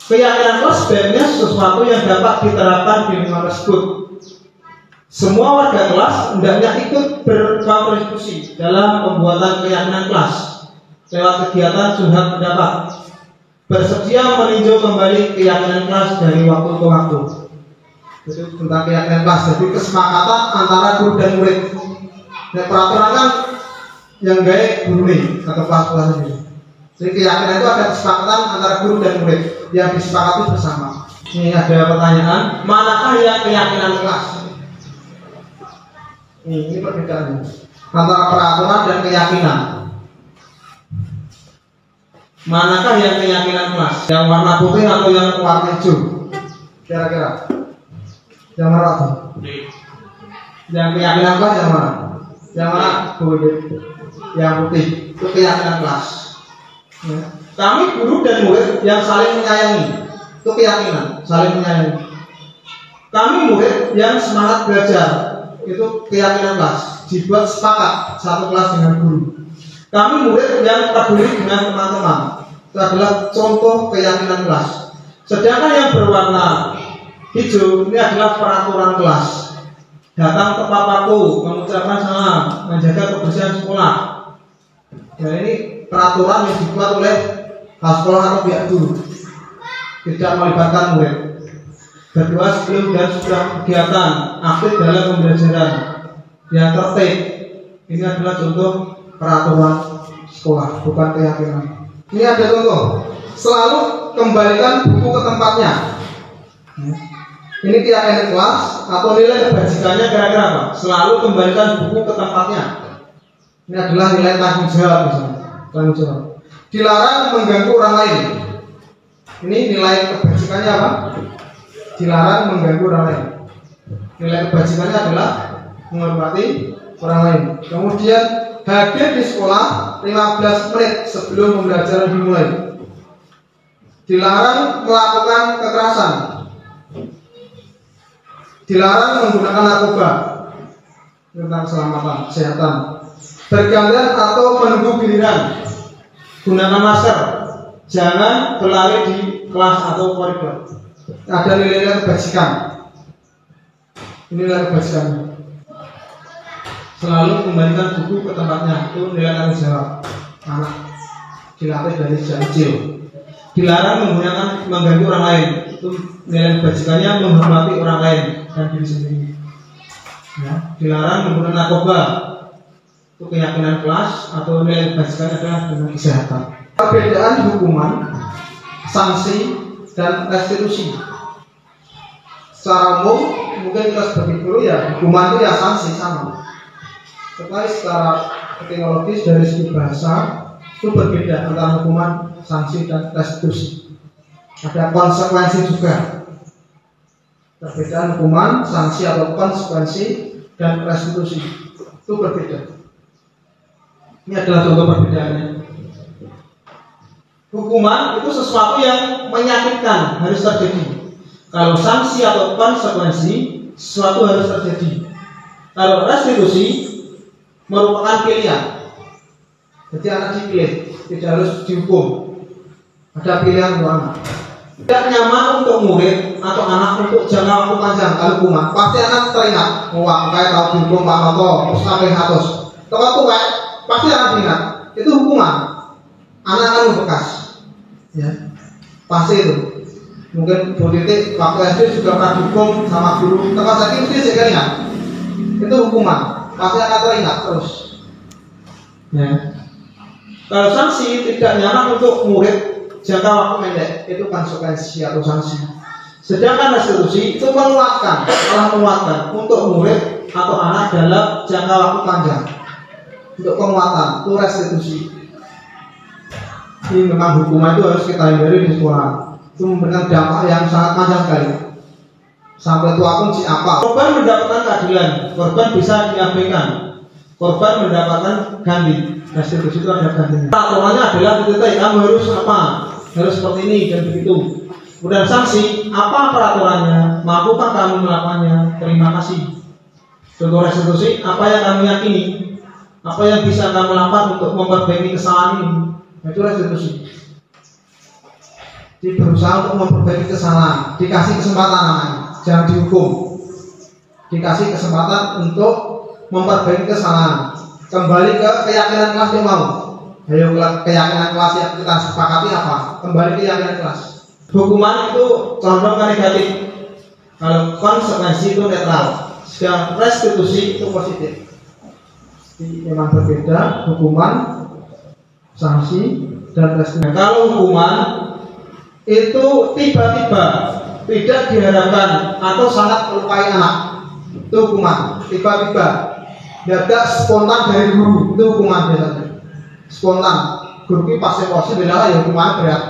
Keyakinan kelas sebenarnya sesuatu yang dapat diterapkan di lingkungan tersebut. Semua warga kelas hendaknya ikut berkontribusi dalam pembuatan keyakinan kelas lewat kegiatan curhat pendapat. Bersedia meninjau kembali keyakinan kelas dari waktu ke waktu. Jadi tentang keyakinan kelas, jadi kesepakatan antara guru dan murid. Nah, peraturan kan yang gaya guru nih atau kelas-kelas ini. Jadi keyakinan itu ada kesepakatan antara guru dan murid yang disepakati bersama. Ini ada pertanyaan, manakah yang keyakinan kelas? Ini perbedaannya antara peraturan dan keyakinan. Manakah yang keyakinan kelas? Yang warna putih atau yang warna hijau? Kira-kira yang mana apa? Yang keyakinan kelas yang mana? Yang mana? Yang putih itu keyakinan kelas. Ya. Kami guru dan murid yang saling menyayangi itu keyakinan, saling menyayangi. Kami murid yang semangat belajar itu keyakinan kelas, dibuat sepakat satu kelas dengan guru. Kami murid yang peduli dengan teman-teman, itu adalah contoh keyakinan kelas. Sedangkan yang berwarna hijau ini adalah peraturan kelas. Datang tepat waktu, mengucapkan salam, menjaga kebersihan sekolah. Ya, ini peraturan yang dibuat oleh kepala sekolah atau pihak guru, tidak melibatkan murid. Kedua, sebelum dan sudah kegiatan aktif dalam pembelajaran yang tertib. Ini adalah contoh peraturan sekolah, bukan keyakinan. Ini ada contoh. Selalu kembalikan buku ke tempatnya. Ini keyakinan kelas atau nilai kebajikannya kira-kira apa? Selalu kembalikan buku ke tempatnya. Ini adalah nilai tanggung jawab misalnya. Tanggung jawab. Dilarang mengganggu orang lain. Ini nilai kebajikannya apa? Dilarang mengganggu orang lain. Nilai kebajikannya adalah menghormati orang lain. Kemudian hadir di sekolah 15 menit sebelum pembelajaran dimulai. Dilarang melakukan kekerasan. Dilarang menggunakan narkoba. Tentang keselamatan, kesehatan. Bergantian atau menunggu giliran. Gunakan masker. Jangan berlari di kelas atau koridor. Ada nilai-nilai kebajikan. Nilai kebajikannya. Selalu kembalikan buku ke tempatnya, itu nilai tanggung jawab anak, dilatih dari sejak kecil. Dilarang mengganggu orang lain, itu nilai kebajikannya menghormati orang lain dan diri sendiri. Ya. Dilarang menggunakan narkoba, itu keyakinan kelas atau nilai kebajikannya adalah dengan kesehatan. Perbedaan hukuman, sanksi dan restitusi. Secara umum mungkin kita seperti dulu ya, hukuman itu ya sanksi sama. Tetapi secara etimologis dari segi bahasa itu berbeda antara hukuman, sanksi dan restitusi. Ada konsekuensi juga. Perbedaan hukuman, sanksi atau konsekuensi dan restitusi itu berbeda. Ini adalah contoh perbedaannya. Hukuman itu sesuatu yang menyakitkan, harus terjadi. Kalau sanksi atau konsekuensi, sesuatu harus terjadi. Kalau restitusi merupakan pilihan. Jadi anak dipilih, tidak harus dihukum. Ada pilihan untuk anak. Tidak nyaman untuk murid atau anak untuk jangka waktu panjang kalau hukuman. Pasti anak teringat, wah kayak kalau dihukum Pak Noto, terus sampai hatus. Kalau tua, pasti anak ingat. Itu hukuman. Anak akan membekas. Ya, pasti itu. Mungkin Bu Titik waktu SD juga pernah dihukum sama guru. Tempat saya mesti saya ingat. Itu hukuman. Pasti akan teringat terus. Ya. Kalau sanksi tidak nyaman untuk murid jangka waktu pendek, itu konsekuensi atau sanksi. Sedangkan restitusi itu menguatkan, malah menguatkan untuk murid atau anak dalam jangka waktu panjang. Untuk penguatan, itu restitusi. Ini memang hukuman itu harus kita hindari di sekolah. Itu memberikan dampak yang sangat panjang sekali. Sampai tua pun siapa. Korban mendapatkan keadilan, korban bisa diabaikan. Korban mendapatkan ganti. Restitusi itu ada gantinya. Peraturannya adalah titik, kamu harus apa? Harus seperti ini dan begitu. Kemudian sanksi, apa peraturannya? Mampukah kamu melakukannya? Terima kasih. Contoh restitusi, apa yang kamu yakini? Apa yang bisa kamu lakukan untuk memperbaiki kesalahan ini? Itu restitusi. berusaha untuk memperbaiki kesalahan, dikasih kesempatan namanya, jangan dihukum, dikasih kesempatan untuk memperbaiki kesalahan, kembali ke keyakinan kelas dia mau. Ayo keyakinan kelas yang kita sepakati apa? Kembali ke keyakinan kelas. Hukuman itu condong ke negatif, kalau konsekuensi itu netral, sedang restitusi itu positif. Jadi memang berbeda hukuman, sanksi, dan restitusi. Kalau hukuman itu tiba-tiba tidak diharapkan atau sangat melukai anak, itu hukuman. Tiba-tiba tidak spontan dari guru, itu hukuman biasanya. Spontan, guru ini pas emosi bilang ya hukuman berat.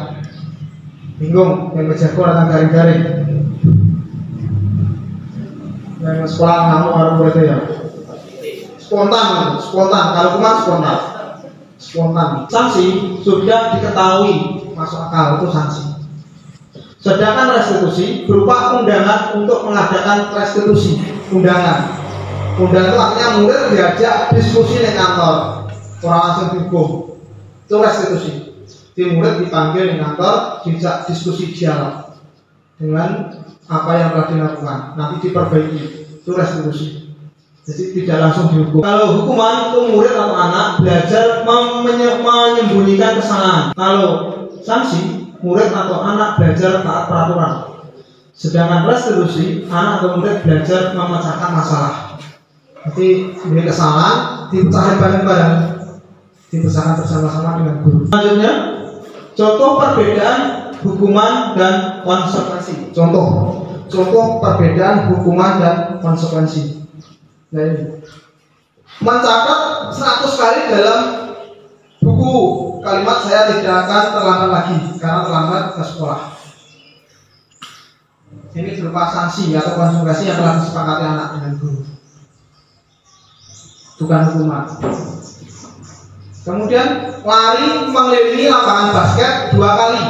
Bingung, yang kejago datang garing-garing. Yang sekolah ngamuk orang berarti ya. Spontan. Kalau hukuman spontan. Sanksi sudah diketahui masuk akal, itu sanksi. Sedangkan restitusi berupa undangan untuk mengadakan restitusi. Undangan itu artinya murid diajak diskusi di kantor, orang langsung dihukum. Itu restitusi. Di murid dipanggil di kantor, dijak diskusi dialog dengan apa yang telah dilakukan, nanti diperbaiki. Itu restitusi. Jadi tidak langsung dihukum. Kalau hukuman itu murid atau anak belajar menyembunyikan kesalahan. Kalau sanksi, murid atau anak belajar taat peraturan. Sedangkan restitusi, anak atau murid belajar memecahkan masalah. Jadi ini kesalahan dipecahkan bareng-bareng, dipecahkan bersama-sama dengan guru. Selanjutnya, contoh perbedaan hukuman dan konsekuensi. Contoh perbedaan hukuman dan konsekuensi. Nah ini, mencatat 100 kali dalam buku kalimat saya tidak akan terlambat lagi karena terlambat ke sekolah. Ini berupa sanksi atau konsekuensi yang telah disepakati anak dengan guru, bukan hukuman. Kemudian lari mengelilingi lapangan basket 2 kali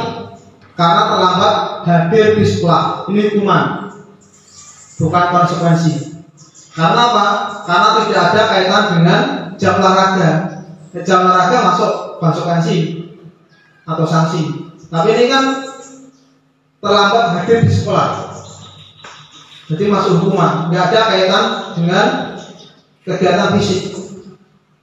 karena terlambat hadir di sekolah. Ini hukuman, bukan konsekuensi. Karena apa? Karena tidak ada kaitan dengan jam olahraga. Jam olahraga masuk konsekuensi atau sanksi. Tapi ini kan terlambat hadir di sekolah, jadi masuk hukuman. Tidak ada kaitan dengan kegiatan fisik.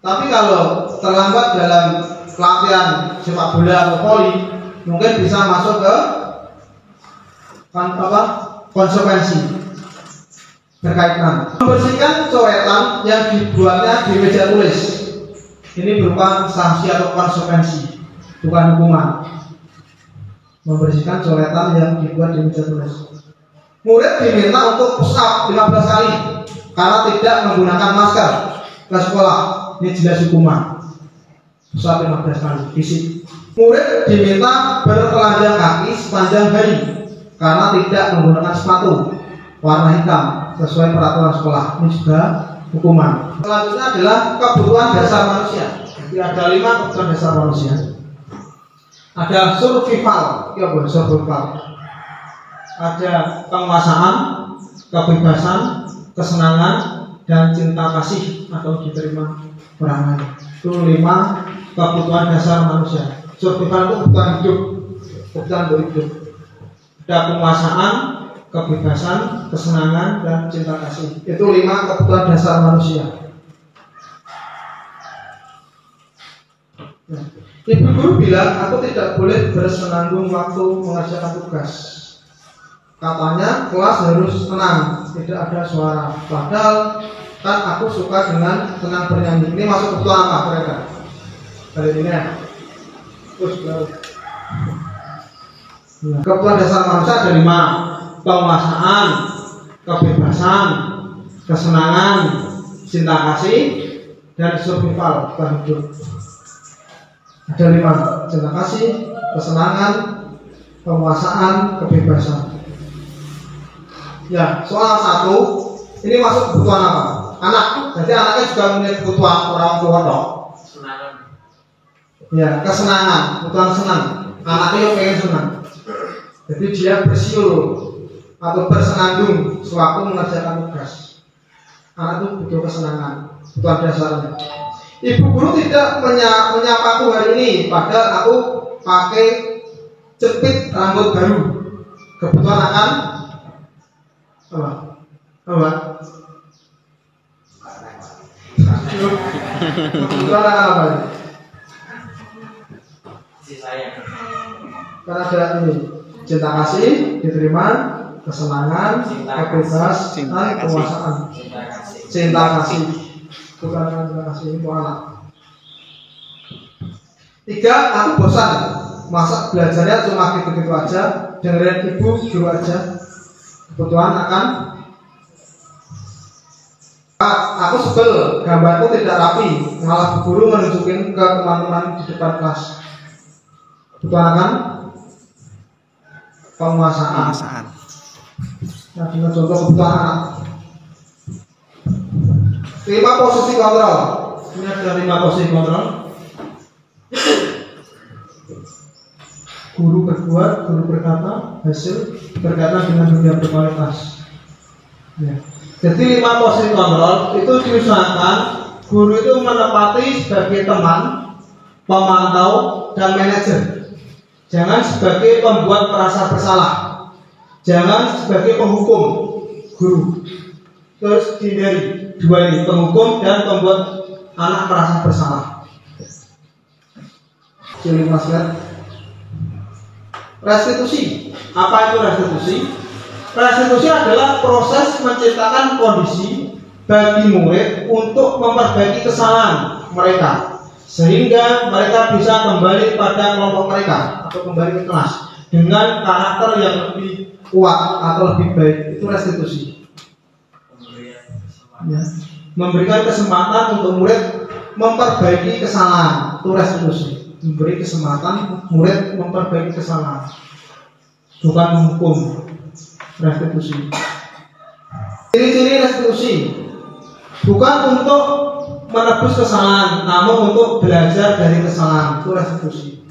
Tapi kalau terlambat dalam pelatihan sepak bola atau voli, mungkin bisa masuk ke konsekuensi berkaitan. Membersihkan coretan yang dibuatnya di meja tulis. Ini berupa sanksi atau konsekuensi, bukan hukuman. Membersihkan coretan yang dibuat di meja tulis. Murid diminta untuk push up 15 kali karena tidak menggunakan masker ke sekolah. Ini jelas hukuman. Push up 15 kali fisik. Murid diminta bertelanjang kaki sepanjang hari karena tidak menggunakan sepatu warna hitam sesuai peraturan sekolah. Ini juga hukuman. Selanjutnya adalah kebutuhan dasar manusia. Jadi ada 5 kebutuhan dasar manusia. Ada survival, ya boleh survival. Ada penguasaan, kebebasan, kesenangan, dan cinta kasih atau diterima orang lain. Itu 5 kebutuhan dasar manusia. Survival itu kebutuhan hidup, kebutuhan berhidup. Ada penguasaan, kebebasan, kesenangan, dan cinta kasih. Itu 5 kebutuhan dasar manusia. Ibu guru bilang aku tidak boleh bersenandung waktu mengerjakan tugas. Katanya kelas harus tenang, tidak ada suara. Padahal kan aku suka dengan tenang bernyanyi. Ini masuk kebutuhan apa mereka? Dari ini ya. Terus kebutuhan dasar manusia ada 5: penguasaan, kebebasan, kesenangan, cinta kasih, dan survival, hidup. Ada 5: cinta kasih, kesenangan, penguasaan, kebebasan. Ya, soal 1 ini masuk kebutuhan apa? Anak. Jadi anaknya juga memiliki kebutuhan orang tua dong. Kesenangan. Ya, kesenangan, kebutuhan senang. Anaknya yang pengen senang. Jadi dia bersiul atau bersenandung sewaktu mengerjakan tugas. Anak itu butuh kesenangan, kebutuhan dasarnya. Ibu guru tidak menyapaku hari ini, padahal aku pakai cepit rambut baru, kebutuhan akan apa? Apa? Kebutuhan akan apa? Karena ada ini cinta kasih, diterima, kesenangan, kebebasan, kekuasaan. Cinta kasih, bukan cinta kasih itu anak. 3, aku bosan. Masa belajarnya cuma gitu-gitu aja, dengerin ibu guru aja. Kebutuhan akan aku sebel, gambarku tidak rapi, malah guru menunjukin ke teman-teman di depan kelas. Kebutuhan akan penguasaan. Nah, dengan contoh kebutuhan anak. 5 posisi kontrol. Ini ada 5 posisi kontrol. Guru berbuat, guru berkata, hasil berkaitan dengan dunia berkualitas. Ya. Jadi 5 posisi kontrol itu diusahakan guru itu menempati sebagai teman, pemantau, dan manajer. Jangan sebagai pembuat merasa bersalah. Jangan sebagai penghukum guru. Terus dihindari 2 ini, penghukum dan pembuat anak merasa bersalah. Jadi mas lihat. Restitusi. Apa itu restitusi? Restitusi adalah proses menciptakan kondisi bagi murid untuk memperbaiki kesalahan mereka sehingga mereka bisa kembali pada kelompok mereka atau kembali ke kelas dengan karakter yang lebih kuat atau lebih baik. Itu restitusi. Ya. Memberikan kesempatan untuk murid memperbaiki kesalahan. Itu restitusi. Memberi kesempatan murid memperbaiki kesalahan, bukan menghukum. Restitusi. Ciri-ciri restitusi bukan untuk menebus kesalahan, namun untuk belajar dari kesalahan. Itu restitusi.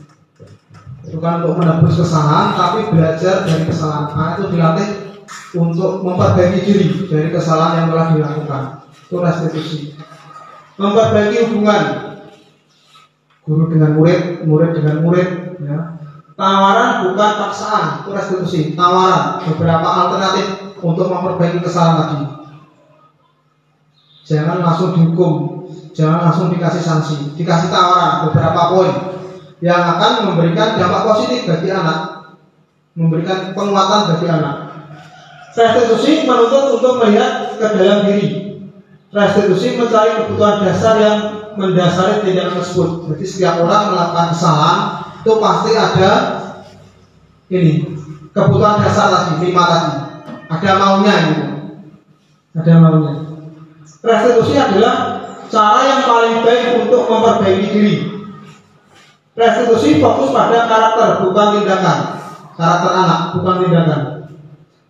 Bukan untuk menebus kesalahan, tapi belajar dari kesalahan. Nah, itu dilatih untuk memperbaiki diri dari kesalahan yang telah dilakukan. Itu restitusi. Memperbaiki hubungan guru dengan murid, murid dengan murid, ya. Tawaran bukan paksaan, itu restitusi. Tawaran, beberapa alternatif untuk memperbaiki kesalahan tadi. Jangan langsung dihukum, jangan langsung dikasih sanksi, dikasih tawaran beberapa poin yang akan memberikan dampak positif bagi anak, memberikan penguatan bagi anak. Restitusi menuntut untuk melihat ke dalam diri. Restitusi mencari kebutuhan dasar yang mendasari tindakan tersebut. Jadi setiap orang melakukan kesalahan itu pasti ada ini kebutuhan dasar tadi, 5 tadi. Ada maunya gitu. Ada maunya. Restitusi adalah cara yang paling baik untuk memperbaiki diri. Restitusi fokus pada karakter bukan tindakan. Karakter anak bukan tindakan.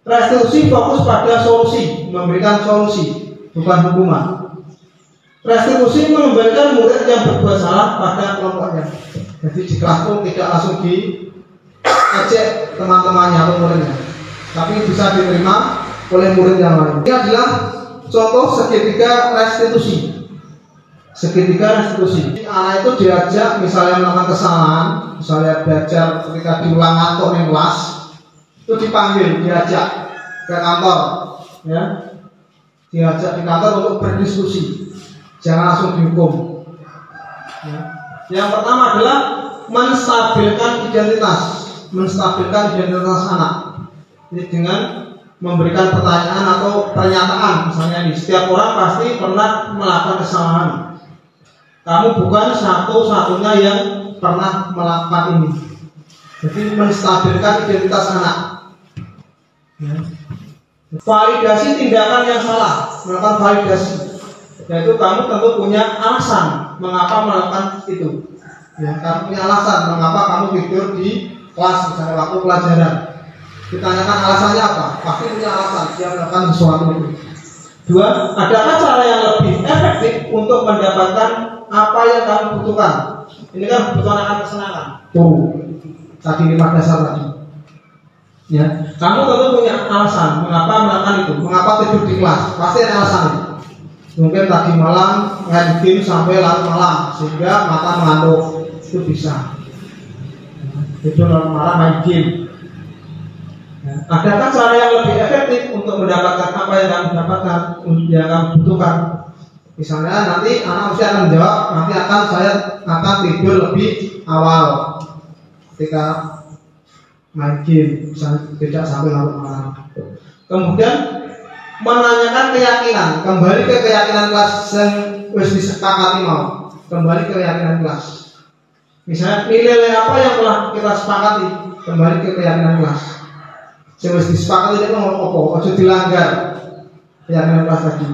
Restitusi fokus pada solusi, memberikan solusi bukan hukuman. Restitusi mengembalikan murid yang berbuat salah pada kelompoknya. Jadi di kelas itu tidak langsung diejek teman-temannya atau muridnya, tapi bisa diterima oleh murid yang lain. Ini adalah contoh segitiga restitusi. Segitiga restitusi. Anak itu diajak misalnya melakukan kesalahan, misalnya belajar ketika diulang ngantuk di kelas, itu dipanggil, diajak ke kantor, ya, diajak di kantor untuk berdiskusi. Jangan langsung dihukum. Ya. Yang pertama adalah menstabilkan identitas anak. Ini dengan memberikan pertanyaan atau pernyataan, misalnya ini, setiap orang pasti pernah melakukan kesalahan. Kamu bukan satu-satunya yang pernah melakukan ini. Jadi menstabilkan identitas anak. Ya. Validasi tindakan yang salah, melakukan validasi. Yaitu kamu tentu punya alasan mengapa melakukan itu. Ya, kamu punya alasan mengapa kamu tidur di kelas misalnya waktu pelajaran. Ditanyakan alasannya apa? Pasti punya alasan dia melakukan sesuatu itu. 2, adakah cara yang lebih efektif untuk mendapatkan apa yang kamu butuhkan? Ini kan kebutuhan akan kesenangan. Tadi 5 dasar tadi. Ya, kamu tentu punya alasan mengapa melakukan itu, mengapa tidur di kelas. Pasti ada alasan. Mungkin tadi malam main game sampai larut malam sehingga mata mengantuk, itu bisa. tidur marah main game. Nah, adakah cara yang lebih efektif untuk mendapatkan apa yang kamu dapatkan, yang kamu butuhkan? Misalnya nanti anak usia akan menjawab, nanti saya akan tidur lebih awal ketika main game, misalnya tidak sampai larut malam. Kemudian menanyakan keyakinan, kembali ke keyakinan kelas yang wis disepakati mau, kembali ke keyakinan kelas. Misalnya nilai apa yang telah kita sepakati, kembali ke keyakinan kelas. Yang wis disepakati itu ngomong apa, ojo dilanggar keyakinan kelas tadi.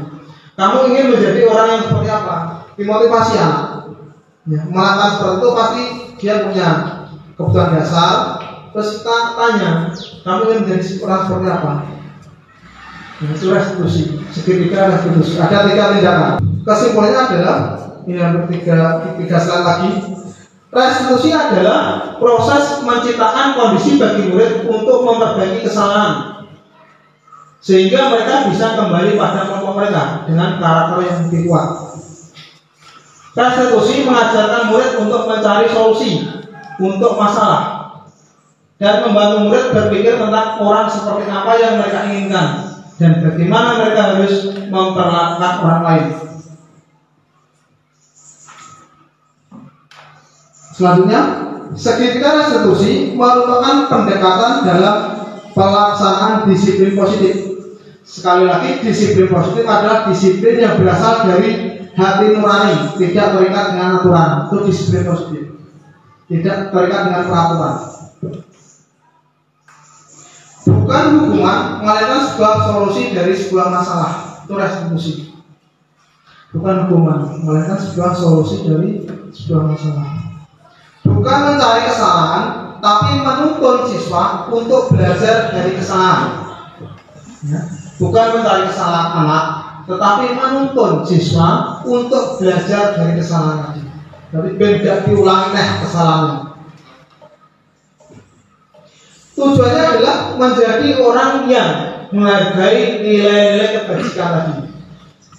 Kamu ingin menjadi orang yang seperti apa? Dimotivasi anak. Ya, melakukan seperti itu pasti dia punya kebutuhan dasar. Terus kita tanya, kamu ingin menjadi orang seperti apa? Nah, itu restitusi. Segitiga restitusi. Ada 3 tindakan. Kesimpulannya adalah ini yang tiga slide lagi. Restitusi adalah proses menciptakan kondisi bagi murid untuk memperbaiki kesalahan, sehingga mereka bisa kembali pada kelompok mereka dengan karakter yang lebih kuat. Restitusi mengajarkan murid untuk mencari solusi untuk masalah dan membantu murid berpikir tentang orang seperti apa yang mereka inginkan dan bagaimana mereka harus memperlakukan orang lain. Selanjutnya, segitiga restitusi merupakan pendekatan dalam pelaksanaan disiplin positif. Sekali lagi, disiplin positif adalah disiplin yang berasal dari hati nurani, tidak terikat dengan aturan. Itu disiplin positif, tidak terikat dengan peraturan. Bukan hukuman, melainkan sebuah solusi dari sebuah masalah. Itu restitusi. Bukan hukuman, melainkan sebuah solusi dari sebuah masalah. Bukan mencari kesalahan, tapi menuntun siswa untuk belajar dari kesalahan. Ya. Bukan mencari kesalahan anak, tetapi menuntun siswa untuk belajar dari kesalahan tadi. Jadi tidak diulangi kesalahannya. Tujuannya adalah menjadi orang yang menghargai nilai-nilai kebajikan tadi,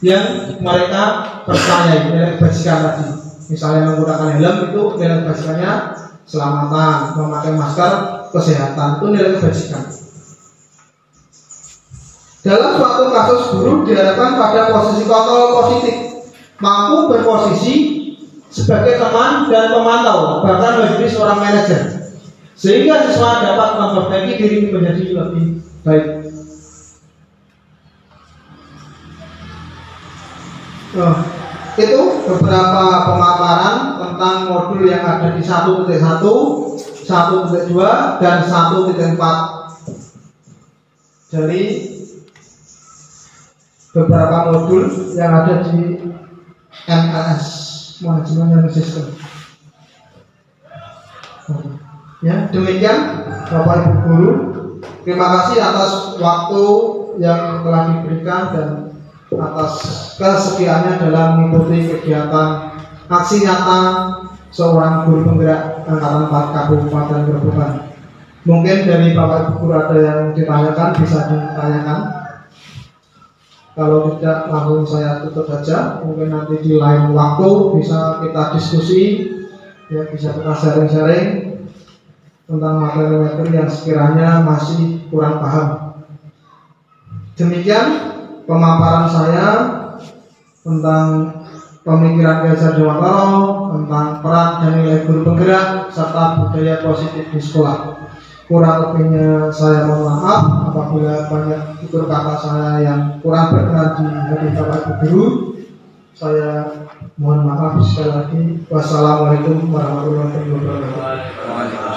yang mereka percayai, nilai kebajikan tadi. Misalnya menggunakan helm itu nilai kebajikannya keselamatan, memakai masker kesehatan, itu nilai kebajikan. Dalam suatu kasus guru diharapkan pada posisi kontrol positif, mampu berposisi sebagai teman dan pemantau, bahkan menjadi seorang manajer, sehingga siswa dapat memperbaiki diri menjadi lebih baik. Itu beberapa pemaparan tentang modul yang ada di 1.1, 1.2, dan 1.4 dari beberapa modul yang ada di MLS, Manajemen Sistem. Ya, demikian Bapak Ibu Guru. Terima kasih atas waktu yang telah diberikan dan atas kesediaannya dalam mengikuti kegiatan aksi nyata seorang guru penggerak Angkatan 4 Kabupaten Grobogan. Mungkin dari Bapak Ibu Guru ada yang ditanyakan, bisa ditanyakan. Kalau tidak, langsung saya tutup saja. Mungkin nanti di lain waktu bisa kita diskusi, ya, bisa kita sharing-sharing tentang materi-materi yang sekiranya masih kurang paham. Demikian pemaparan saya tentang pemikiran Ki Hajar Dewantara, tentang peran dan nilai guru penggerak serta budaya positif di sekolah. Kurang lebihnya saya mohon maaf apabila banyak tutur kata saya yang kurang berkenan di hati Bapak Ibu Guru. Saya mohon maaf sekali lagi. Wassalamualaikum warahmatullahi wabarakatuh.